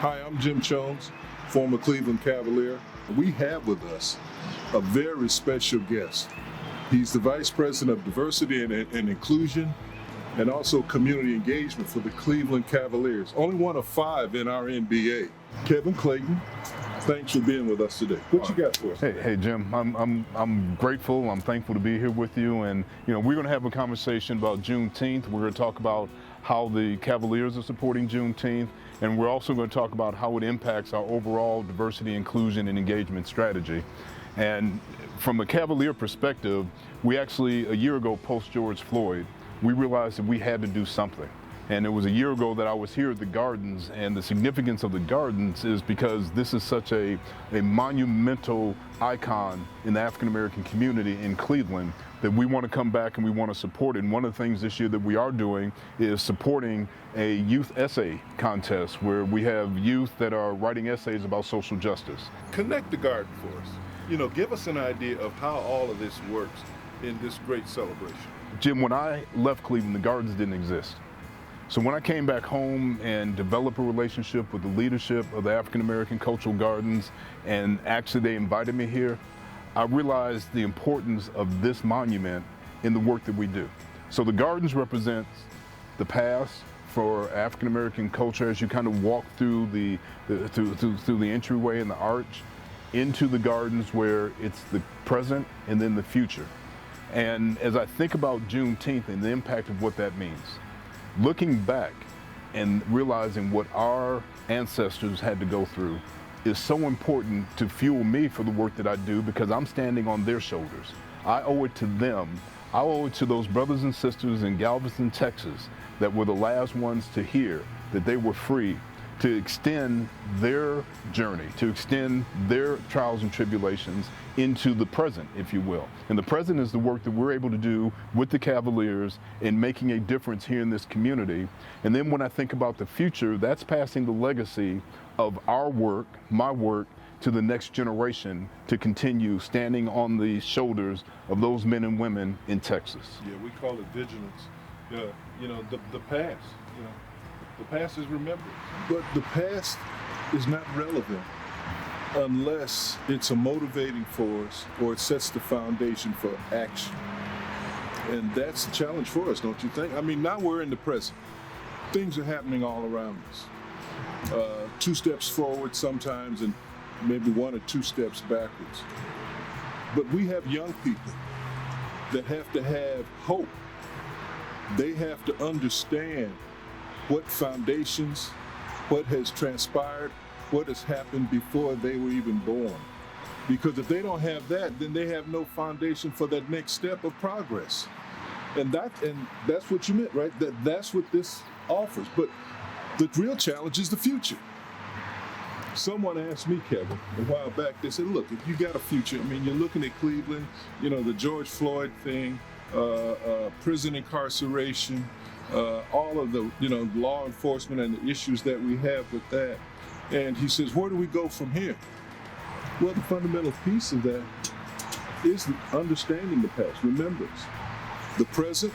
Hi, I'm Jim Chones, former Cleveland Cavalier. We have with us a very special guest. He's the Vice President of Diversity and Inclusion and also Community Engagement for the Cleveland Cavaliers. Only one of 5 in our NBA. Kevin Clayton, thanks for being with us today. What you got for us? Hey Jim, I'm grateful. I'm thankful to be here with you, and we're going to have a conversation about Juneteenth. We're going to talk about how the Cavaliers are supporting Juneteenth, and we're also going to talk about how it impacts our overall diversity, inclusion, and engagement strategy. And from a Cavalier perspective, we actually, a year ago, post George Floyd, we realized that we had to do something. And it was a year ago that I was here at the Gardens, and the significance of the Gardens is because this is such a monumental icon in the African American community in Cleveland that we want to come back and we want to support it. And one of the things this year that we are doing is supporting a youth essay contest where we have youth that are writing essays about social justice. Connect the Garden for us. Give us an idea of how all of this works in this great celebration. Jim, when I left Cleveland, the Gardens didn't exist. So when I came back home and developed a relationship with the leadership of the African American Cultural Gardens, and actually they invited me here, I realized the importance of this monument in the work that we do. So the Gardens represents the past for African American culture as you kind of walk through the entryway and the arch into the Gardens, where it's the present and then the future. And as I think about Juneteenth and the impact of what that means, looking back and realizing what our ancestors had to go through is so important to fuel me for the work that I do, because I'm standing on their shoulders. I owe it to them. I owe it to those brothers and sisters in Galveston, Texas, that were the last ones to hear that they were free to extend their journey, to extend their trials and tribulations into the present, if you will. And the present is the work that we're able to do with the Cavaliers in making a difference here in this community. And then when I think about the future, that's passing the legacy of our work, my work, to the next generation to continue standing on the shoulders of those men and women in Texas. Yeah, we call it vigilance. The past, the past is remembered. But the past is not relevant unless it's a motivating force or it sets the foundation for action. And that's a challenge for us, don't you think? I mean, now we're in the present. Things are happening all around us. 2 steps forward sometimes and maybe 1 or 2 steps backwards. But we have young people that have to have hope. They have to understand what foundations, what has transpired, what has happened before they were even born. Because if they don't have that, then they have no foundation for that next step of progress. And that's what you meant, right? That's what this offers. But the real challenge is the future. Someone asked me, Kevin, a while back, they said, look, if you got a future, I mean, you're looking at Cleveland, the George Floyd thing, prison incarceration, all of the, law enforcement and the issues that we have with that. And he says, where do we go from here? Well, the fundamental piece of that is understanding the past, remembrance. The present,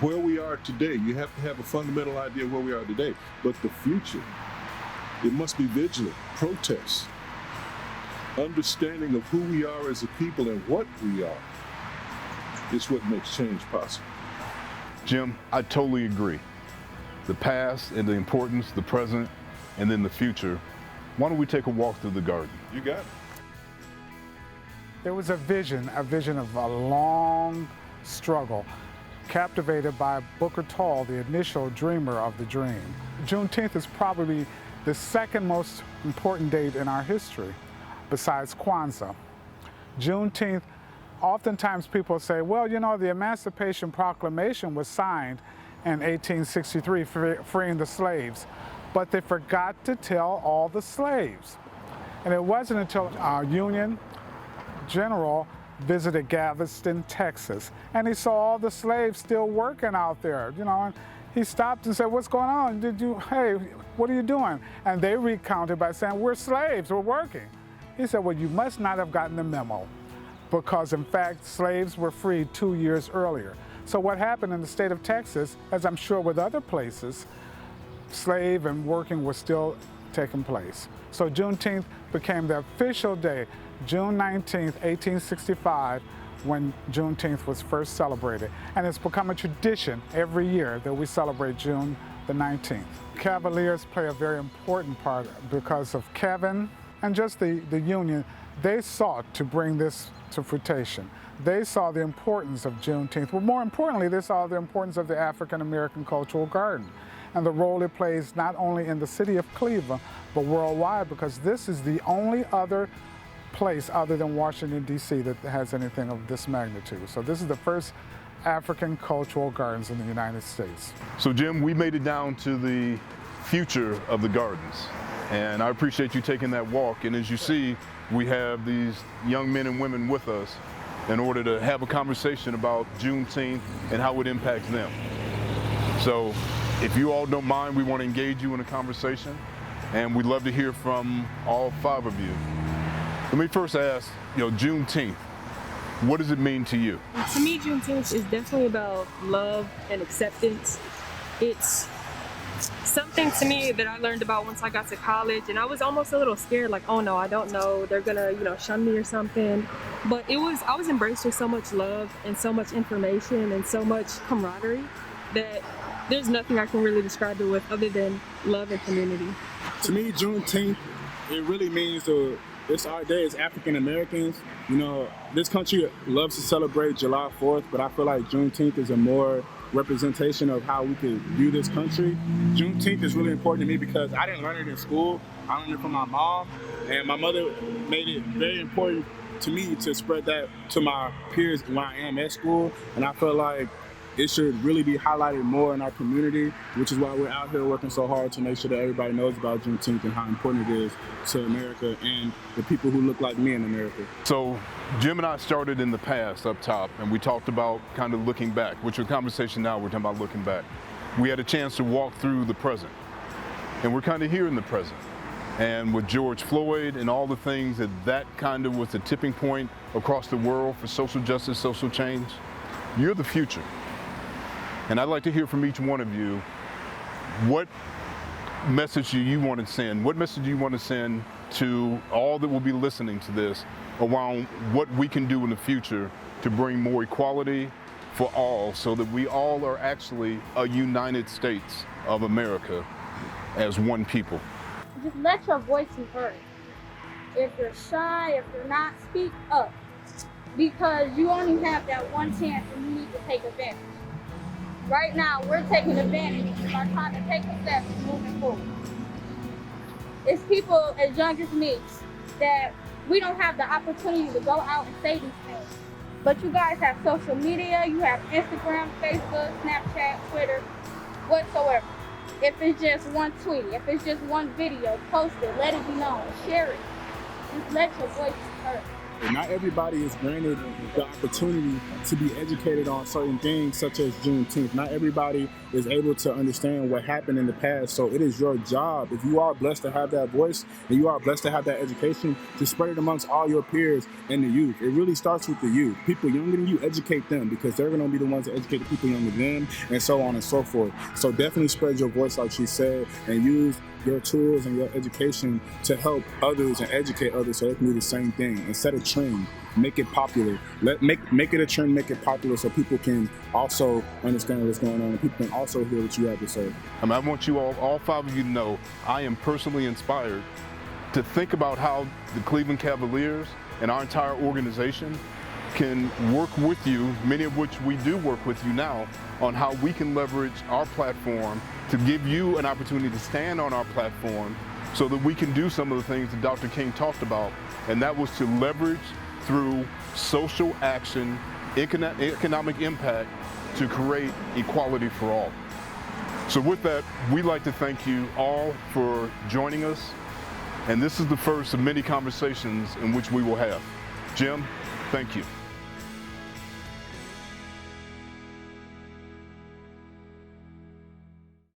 where we are today. You have to have a fundamental idea of where we are today. But the future, it must be vigilant, protest, understanding of who we are as a people and what we are is what makes change possible. Jim, I totally agree. The past and the importance, the present, and then the future. Why don't we take a walk through the garden? You got it. There was a vision of a long struggle, captivated by Booker T, the initial dreamer of the dream. Juneteenth is probably the second most important date in our history, besides Kwanzaa. Juneteenth, oftentimes people say, well, the Emancipation Proclamation was signed in 1863, freeing the slaves, but they forgot to tell all the slaves. And it wasn't until our Union General visited Galveston, Texas, and he saw all the slaves still working out there, and he stopped and said, what's going on? Hey, what are you doing? And they recounted by saying, we're slaves, we're working. He said, well, you must not have gotten the memo, because in fact, slaves were freed 2 years earlier. So what happened in the state of Texas, as I'm sure with other places, slave and working was still taking place. So Juneteenth became the official day, June 19th, 1865, when Juneteenth was first celebrated. And it's become a tradition every year that we celebrate June the 19th. Cavaliers play a very important part because of Kevin and just the union. They sought to bring this to fruition. They saw the importance of Juneteenth, but more importantly, they saw the importance of the African American Cultural Garden and the role it plays not only in the city of Cleveland, but worldwide, because this is the only other place other than Washington, D.C. that has anything of this magnitude. So this is the first African cultural gardens in the United States. So Jim, we made it down to the future of the gardens, and I appreciate you taking that walk. And as you see, we have these young men and women with us in order to have a conversation about Juneteenth and how it impacts them. So if you all don't mind, we want to engage you in a conversation, and we'd love to hear from all 5 of you. Let me first ask, Juneteenth, what does it mean to you? To me, Juneteenth is definitely about love and acceptance. It's something to me that I learned about once I got to college, and I was almost a little scared, like, oh no, I don't know, they're gonna, shun me or something. But I was embraced with so much love and so much information and so much camaraderie that there's nothing I can really describe it with other than love and community. To me, Juneteenth, it really means it's our day as African Americans. This country loves to celebrate July 4th, but I feel like Juneteenth is a more representation of how we could view this country. Juneteenth is really important to me because I didn't learn it in school. I learned it from my mom, and my mother made it very important to me to spread that to my peers when I am at school. And I feel like it should really be highlighted more in our community, which is why we're out here working so hard to make sure that everybody knows about Juneteenth and how important it is to America and the people who look like me in America. So Jim and I started in the past up top, and we talked about kind of looking back, which is a conversation now we're talking about looking back. We had a chance to walk through the present, and we're kind of here in the present. And with George Floyd and all the things that kind of was the tipping point across the world for social justice, social change, you're the future. And I'd like to hear from each one of you, what message do you want to send? What message do you want to send to all that will be listening to this around what we can do in the future to bring more equality for all, so that we all are actually a United States of America as one people? Just let your voice be heard. If you're shy, if you're not, speak up. Because you only have that one chance and you need to take advantage. Right now, we're taking advantage of our time to take the steps moving forward. It's people as young as me that we don't have the opportunity to go out and say these things. But you guys have social media, you have Instagram, Facebook, Snapchat, Twitter, whatsoever. If it's just one tweet, if it's just one video, post it, let it be known, share it. Just let your voice be heard. Not everybody is granted the opportunity to be educated on certain things such as Juneteenth. Not everybody is able to understand what happened in the past. So it is your job, if you are blessed to have that voice and you are blessed to have that education, to spread it amongst all your peers and the youth. It really starts with the youth. People younger than you, educate them, because they're going to be the ones that educate the people younger than them, and so on and so forth. So definitely spread your voice, like she said, and use your tools and your education to help others and educate others so they can do the same thing, and set a trend, make it popular. Make it a trend, make it popular, so people can also understand what's going on and people can also hear what you have to say. I want you all 5 of you to know, I am personally inspired to think about how the Cleveland Cavaliers and our entire organization can work with you, many of which we do work with you now, on how we can leverage our platform to give you an opportunity to stand on our platform so that we can do some of the things that Dr. King talked about, and that was to leverage through social action, economic impact to create equality for all. So with that, we'd like to thank you all for joining us, and this is the first of many conversations in which we will have. Jim, thank you.